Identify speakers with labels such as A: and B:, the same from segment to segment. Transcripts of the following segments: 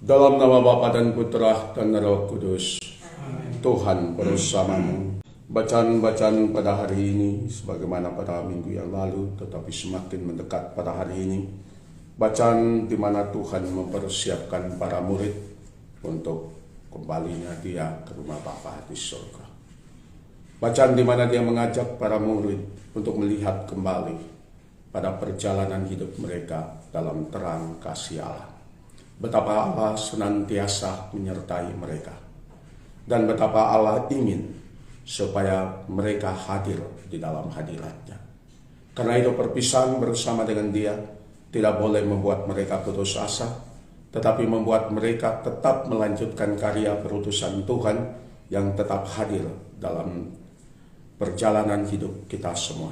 A: Dalam nama Bapa dan Putra dan Roh Kudus, Tuhan bersamamu. Bacaan-bacaan pada hari ini, sebagaimana pada minggu yang lalu, tetapi semakin mendekat pada hari ini. Bacaan di mana Tuhan mempersiapkan para murid untuk kembalinya dia ke rumah Bapa di surga. Bacaan di mana dia mengajak para murid untuk melihat kembali pada perjalanan hidup mereka dalam terang kasih Allah. Betapa Allah senantiasa menyertai mereka, dan betapa Allah ingin supaya mereka hadir di dalam hadiratnya. Karena itu perpisahan bersama dengan dia tidak boleh membuat mereka putus asa, tetapi membuat mereka tetap melanjutkan karya perutusan Tuhan yang tetap hadir dalam perjalanan hidup kita semua.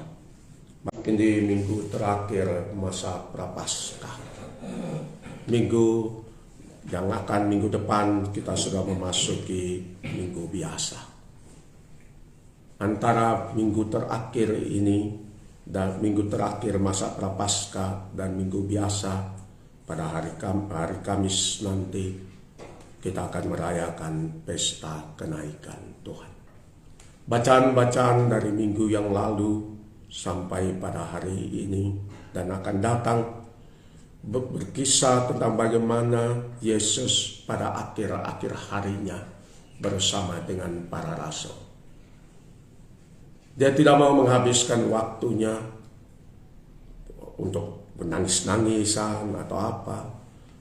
A: Makin di minggu terakhir masa Prapaskah, minggu yang akan minggu depan kita sudah memasuki minggu biasa. Antara minggu terakhir ini dan minggu terakhir masa Prapaskah dan minggu biasa, pada hari Kamis nanti kita akan merayakan pesta kenaikan Tuhan. Bacaan-bacaan dari minggu yang lalu sampai pada hari ini dan akan datang berkisah tentang bagaimana Yesus pada akhir-akhir harinya bersama dengan para rasul. Dia tidak mau menghabiskan waktunya untuk menangis-nangisan atau apa,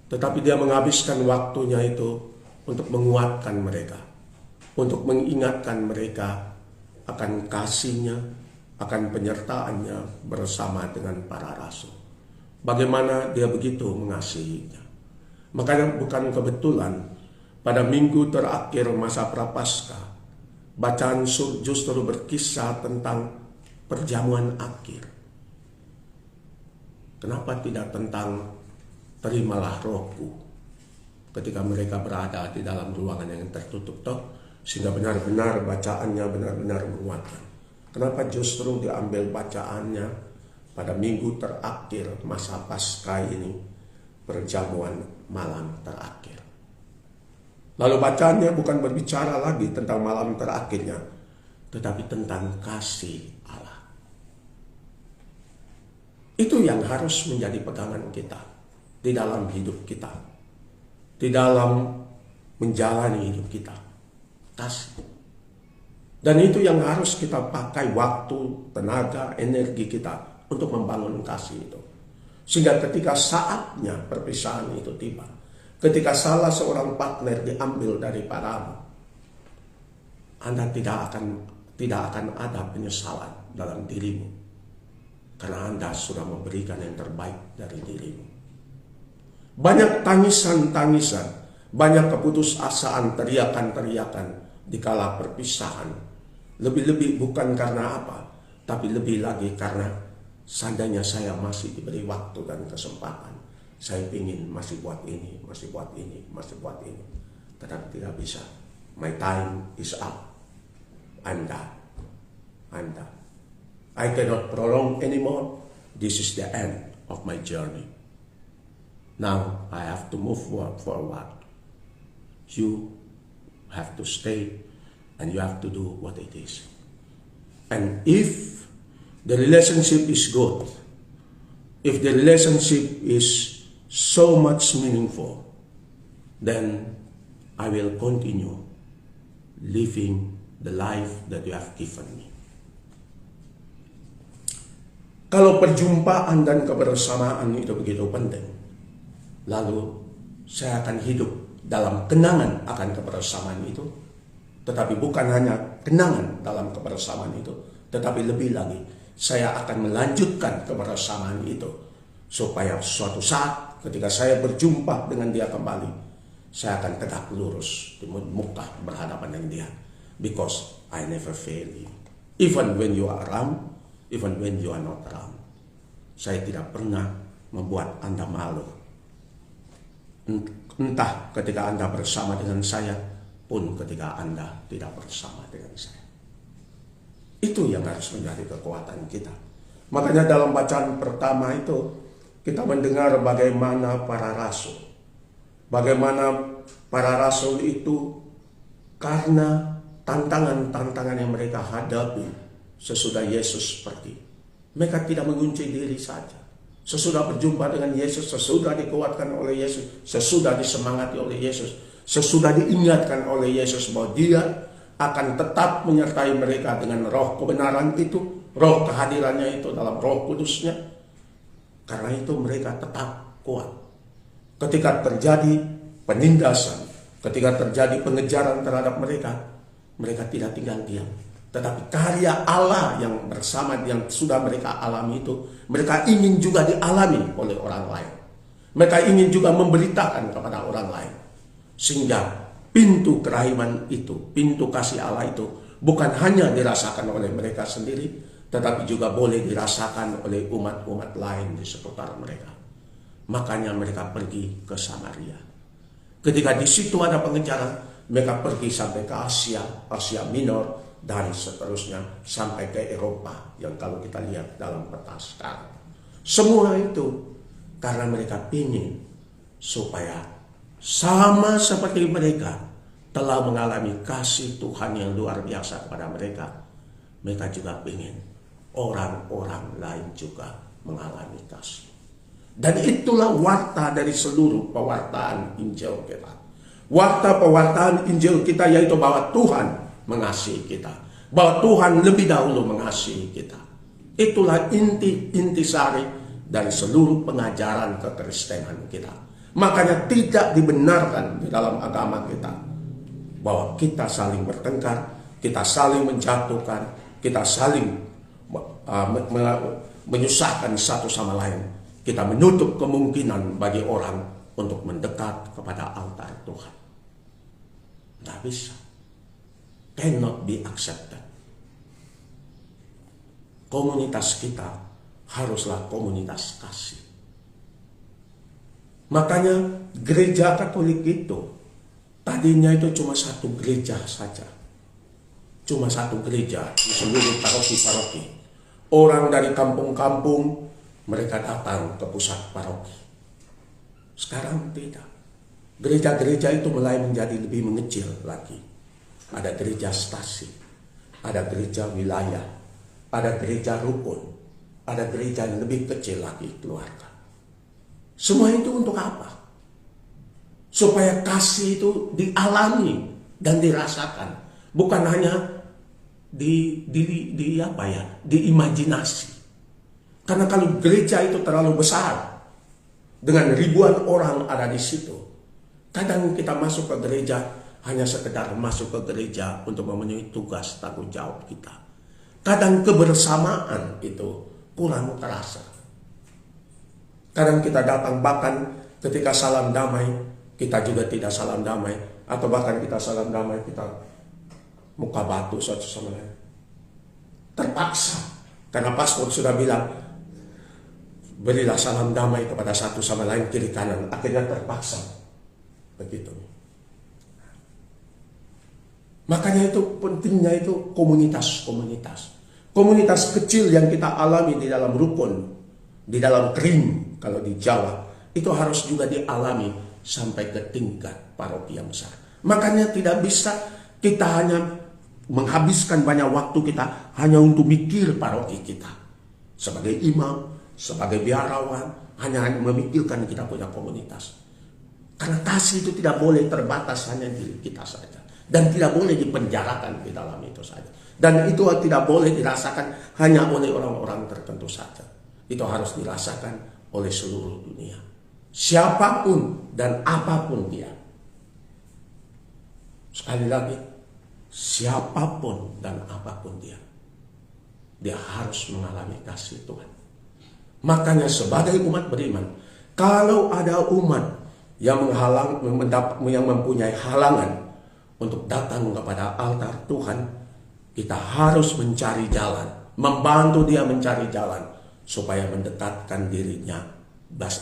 A: tetapi dia menghabiskan waktunya itu untuk menguatkan mereka, untuk mengingatkan mereka akan kasihnya, akan penyertaannya bersama dengan para rasul. Bagaimana dia begitu mengasihinya. Makanya bukan kebetulan pada minggu terakhir masa Prapaskah, bacaan justru berkisah tentang perjamuan akhir. Kenapa tidak tentang terimalah rohku ketika mereka berada di dalam ruangan yang tertutup toh, sehingga benar-benar bacaannya benar-benar menguatkan. Kenapa justru diambil bacaannya pada minggu terakhir masa Paskah ini, perjamuan malam terakhir? Lalu bacaannya bukan berbicara lagi tentang malam terakhirnya, tetapi tentang kasih Allah. Itu yang harus menjadi pegangan kita di dalam hidup kita, di dalam menjalani hidup kita. Kasih. Dan itu yang harus kita pakai waktu, tenaga, energi kita untuk membangun kasih itu. Sehingga ketika saatnya perpisahan itu tiba, ketika salah seorang partner diambil daripadamu, Anda tidak akan ada penyesalan dalam dirimu, karena Anda sudah memberikan yang terbaik dari dirimu. Banyak tangisan-tangisan, banyak keputusasaan, teriakan-teriakan di kala perpisahan. Lebih-lebih bukan karena apa, tapi lebih lagi karena seandainya saya masih diberi waktu dan kesempatan, saya ingin masih buat ini, masih buat ini, masih buat ini. Tetapi tidak bisa. My time is up. I'm done. I'm done. I cannot prolong anymore. This is the end of my journey. Now I have to move forward. You have to stay and you have to do what it is. And if the relationship is good, if the relationship is so much meaningful, then I will continue living the life that you have given me. Kalau perjumpaan dan kebersamaan itu begitu penting, lalu saya akan hidup dalam kenangan akan kebersamaan itu, tetapi bukan hanya kenangan dalam kebersamaan itu, tetapi lebih lagi saya akan melanjutkan kebersamaan itu, supaya suatu saat ketika saya berjumpa dengan dia kembali, saya akan tegak lurus di muka berhadapan dengan dia. Because I never fail you. Even when you are around, even when you are not around. Saya tidak pernah membuat Anda malu. Entah ketika Anda bersama dengan saya, pun ketika Anda tidak bersama dengan saya. Itu yang harus menjadi kekuatan kita. Makanya dalam bacaan pertama itu kita mendengar bagaimana para rasul bagaimana para rasul itu karena tantangan-tantangan yang mereka hadapi sesudah Yesus pergi, mereka tidak mengunci diri saja. Sesudah berjumpa dengan Yesus, sesudah dikuatkan oleh Yesus, sesudah disemangati oleh Yesus, sesudah diingatkan oleh Yesus bahwa Dia akan tetap menyertai mereka dengan roh kebenaran itu, roh kehadirannya itu dalam Roh Kudusnya. Karena itu mereka tetap kuat. Ketika terjadi penindasan, ketika terjadi pengejaran terhadap mereka, mereka tidak tinggal diam. Tetapi karya Allah yang bersama, yang sudah mereka alami itu, mereka ingin juga dialami oleh orang lain. Mereka ingin juga memberitakan kepada orang lain. Sehingga pintu kerahiman itu, pintu kasih Allah itu bukan hanya dirasakan oleh mereka sendiri, tetapi juga boleh dirasakan oleh umat-umat lain di sekitar mereka. Makanya mereka pergi ke Samaria. Ketika di situ ada pengejaran, mereka pergi sampai ke Asia Minor, dan seterusnya sampai ke Eropa yang kalau kita lihat dalam peta sekarang. Semua itu karena mereka ingin supaya sama seperti mereka telah mengalami kasih Tuhan yang luar biasa kepada mereka, mereka juga ingin orang-orang lain juga mengalami kasih. Dan itulah warta dari seluruh pewartaan Injil kita. Warta pewartaan Injil kita yaitu bahwa Tuhan mengasihi kita, bahwa Tuhan lebih dahulu mengasihi kita. Itulah intisari dari seluruh pengajaran kekristenan kita. Makanya tidak dibenarkan di dalam agama kita bahwa kita saling bertengkar, kita saling menjatuhkan, kita saling menyusahkan satu sama lain. Kita menutup kemungkinan bagi orang untuk mendekat kepada altar Tuhan. Tidak bisa. Cannot be accepted. Komunitas kita haruslah komunitas kasih. Makanya gereja Katolik itu tadinya itu cuma satu gereja saja. Cuma satu gereja di seluruh paroki-paroki. Orang dari kampung-kampung mereka datang ke pusat paroki. Sekarang tidak. Gereja-gereja itu mulai menjadi lebih mengecil lagi. Ada gereja stasi, ada gereja wilayah, ada gereja rukun, ada gereja yang lebih kecil lagi, keluarga. Semua itu untuk apa? Supaya kasih itu dialami dan dirasakan, bukan hanya diimajinasi. Karena kalau gereja itu terlalu besar, dengan ribuan orang ada di situ, kadang kita masuk ke gereja hanya sekedar masuk ke gereja untuk memenuhi tugas tanggung jawab kita. Kadang kebersamaan itu kurang terasa. Kadang kita datang bahkan ketika salam damai, kita juga tidak salam damai. Atau bahkan kita salam damai, kita muka batu satu sama lain. Terpaksa. Karena paspor sudah bilang, berilah salam damai kepada satu sama lain kiri kanan. Akhirnya terpaksa. Begitu. Makanya itu pentingnya itu komunitas-komunitas. Komunitas kecil yang kita alami di dalam rukun, di dalam krim kalau di Jawa, itu harus juga dialami sampai ke tingkat paroki yang besar. Makanya tidak bisa kita hanya menghabiskan banyak waktu kita hanya untuk mikir paroki kita. Sebagai imam, sebagai biarawan, hanya memikirkan kita punya komunitas. Karena kasih itu tidak boleh terbatas hanya diri kita saja. Dan tidak boleh dipenjarakan di dalam itu saja. Dan itu tidak boleh dirasakan hanya oleh orang-orang tertentu saja. Itu harus dirasakan oleh seluruh dunia. Siapapun dan apapun dia. Sekali lagi, siapapun dan apapun dia. Dia harus mengalami kasih Tuhan. Makanya sebagai umat beriman, kalau ada umat yang mempunyai halangan untuk datang kepada altar Tuhan, kita harus mencari jalan, membantu dia mencari jalan, supaya mendekatkan dirinya,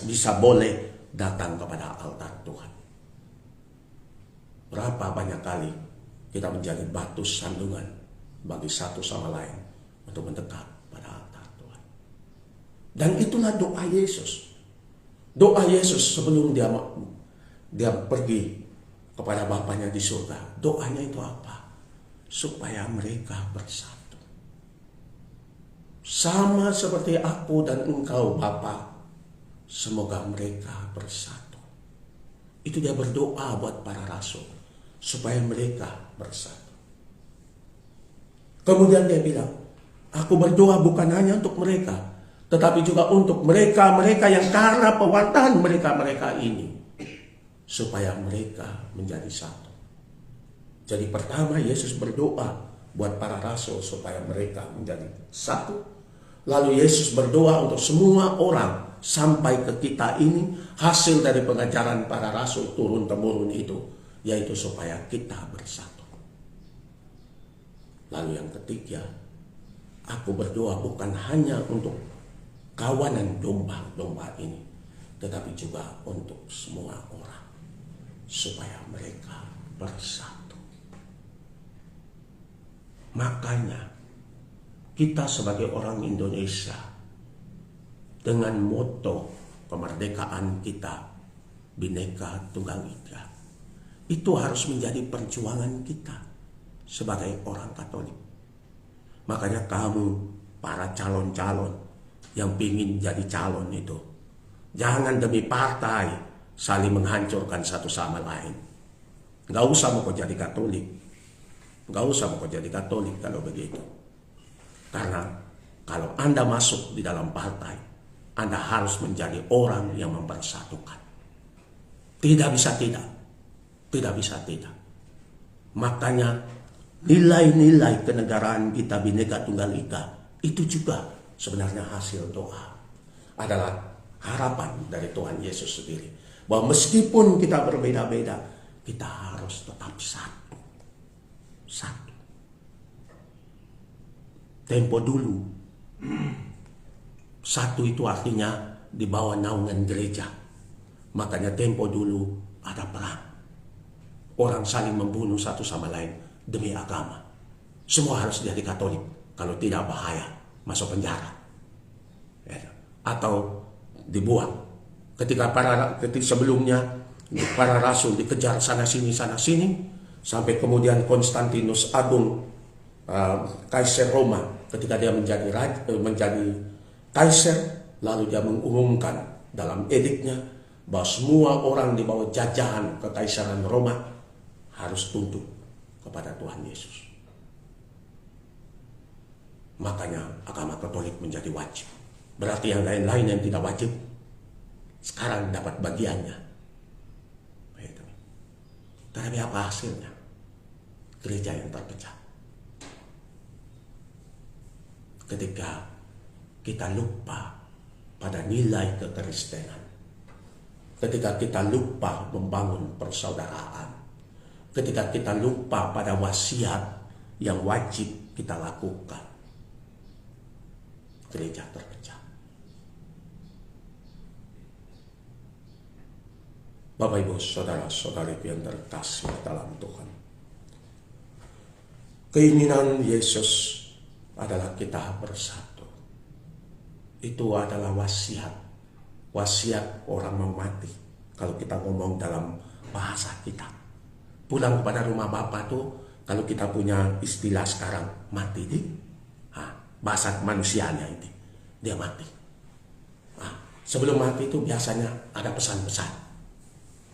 A: bisa boleh datang kepada altar Tuhan. Berapa banyak kali kita menjadi batu sandungan bagi satu sama lain untuk mendekat pada altar Tuhan. Dan itulah doa Yesus. Doa Yesus sebelum dia dia pergi kepada Bapaknya di surga. Doanya itu apa? Supaya mereka bersatu. Sama seperti aku dan engkau Bapa, semoga mereka bersatu. Itu dia berdoa buat para rasul, supaya mereka bersatu. Kemudian dia bilang, aku berdoa bukan hanya untuk mereka, tetapi juga untuk mereka-mereka yang karena pewartaan mereka-mereka ini, supaya mereka menjadi satu. Jadi pertama Yesus berdoa buat para rasul supaya mereka menjadi satu. Lalu Yesus berdoa untuk semua orang sampai ke kita ini, hasil dari pengajaran para rasul turun-temurun itu, yaitu supaya kita bersatu. Lalu yang ketiga, aku berdoa bukan hanya untuk kawanan domba-domba ini, tetapi juga untuk semua orang, supaya mereka bersatu. Makanya kita sebagai orang Indonesia, dengan moto kemerdekaan kita, Bhinneka Tunggal Ika, itu harus menjadi perjuangan kita sebagai orang Katolik. Makanya kamu, para calon-calon yang ingin jadi calon itu, jangan demi partai saling menghancurkan satu sama lain. Nggak usah mau jadi Katolik. Nggak usah mau jadi Katolik kalau begitu. Karena kalau Anda masuk di dalam partai, Anda harus menjadi orang yang mempersatukan. Tidak bisa tidak. Tidak bisa tidak. Makanya nilai-nilai kenegaraan kita Bhinneka Tunggal Ika itu juga sebenarnya hasil doa. Adalah harapan dari Tuhan Yesus sendiri. Bahwa meskipun kita berbeda-beda, kita harus tetap satu. Satu. Tempo dulu, satu itu artinya di bawah naungan gereja. Makanya tempo dulu ada perang. Orang saling membunuh satu sama lain demi agama. Semua harus jadi Katolik. Kalau tidak bahaya, masuk penjara. Atau dibuang. Ketika sebelumnya para rasul dikejar sana sini, sampai kemudian Konstantinus Agung, Kaisar Roma, ketika dia menjadi kaisar, lalu dia mengumumkan dalam ediknya bahwa semua orang di bawah jajahan kekaisaran Roma harus tunduk kepada Tuhan Yesus. Makanya agama Katolik menjadi wajib. Berarti yang lain-lain yang tidak wajib sekarang dapat bagiannya. Tapi apa hasilnya? Gereja yang terpecah. Ketika kita lupa pada nilai kekristenan, ketika kita lupa membangun persaudaraan, ketika kita lupa pada wasiat yang wajib kita lakukan, gereja terpecah. Bapak Ibu saudara-saudari yang terkasih dalam Tuhan, keinginan Yesus adalah kita bersatu. Itu adalah wasiat orang mau mati. Kalau kita ngomong dalam bahasa kita, pulang kepada rumah Bapa tuh, kalau kita punya istilah sekarang, mati di bahasa manusianya itu, dia mati. Sebelum mati itu biasanya ada pesan-pesan.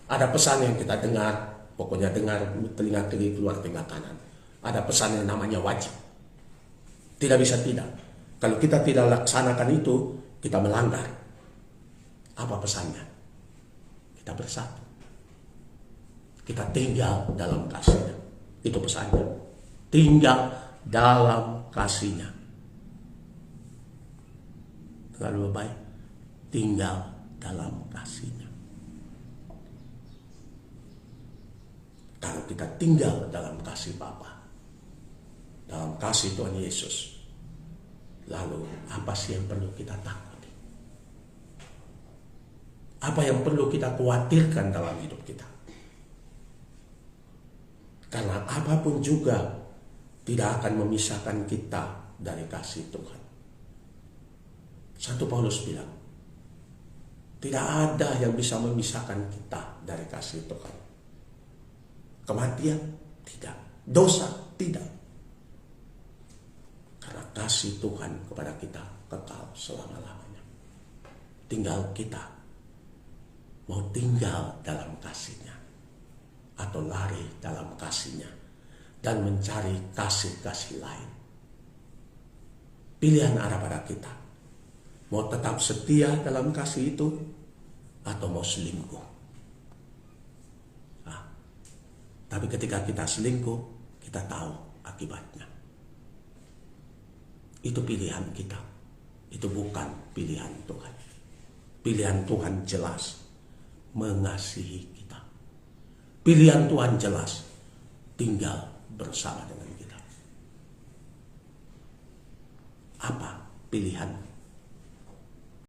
A: Ada pesan yang kita dengar, pokoknya dengar telinga kiri keluar telinga kanan. Ada pesan yang namanya wajib. Tidak bisa tidak. Kalau kita tidak laksanakan itu, kita melanggar. Apa pesannya? Kita bersatu. Kita tinggal dalam kasihnya. Itu pesannya. Tinggal dalam kasihnya. Dengan lebih baik, tinggal dalam kasihnya. Kalau kita tinggal dalam kasih Bapa, dalam kasih Tuhan Yesus, lalu apa sih yang perlu kita takuti? Apa yang perlu kita khawatirkan dalam hidup kita? Karena apapun juga tidak akan memisahkan kita dari kasih Tuhan. 1 Paulus bilang, Tidak ada yang bisa memisahkan kita dari kasih Tuhan. Kematian? Tidak. Dosa? Tidak. Karena kasih Tuhan kepada kita kekal selama-lamanya. Tinggal kita mau tinggal dalam kasih-Nya atau lari dalam kasih-Nya dan mencari kasih-kasih lain. Pilihan ada pada kita. Mau tetap setia dalam kasih itu atau mau selingkuh. Tapi ketika kita selingkuh, kita tahu akibatnya. Itu pilihan kita. Itu bukan pilihan Tuhan. Pilihan Tuhan jelas mengasihi kita. Pilihan Tuhan jelas tinggal bersama dengan kita. Apa pilihan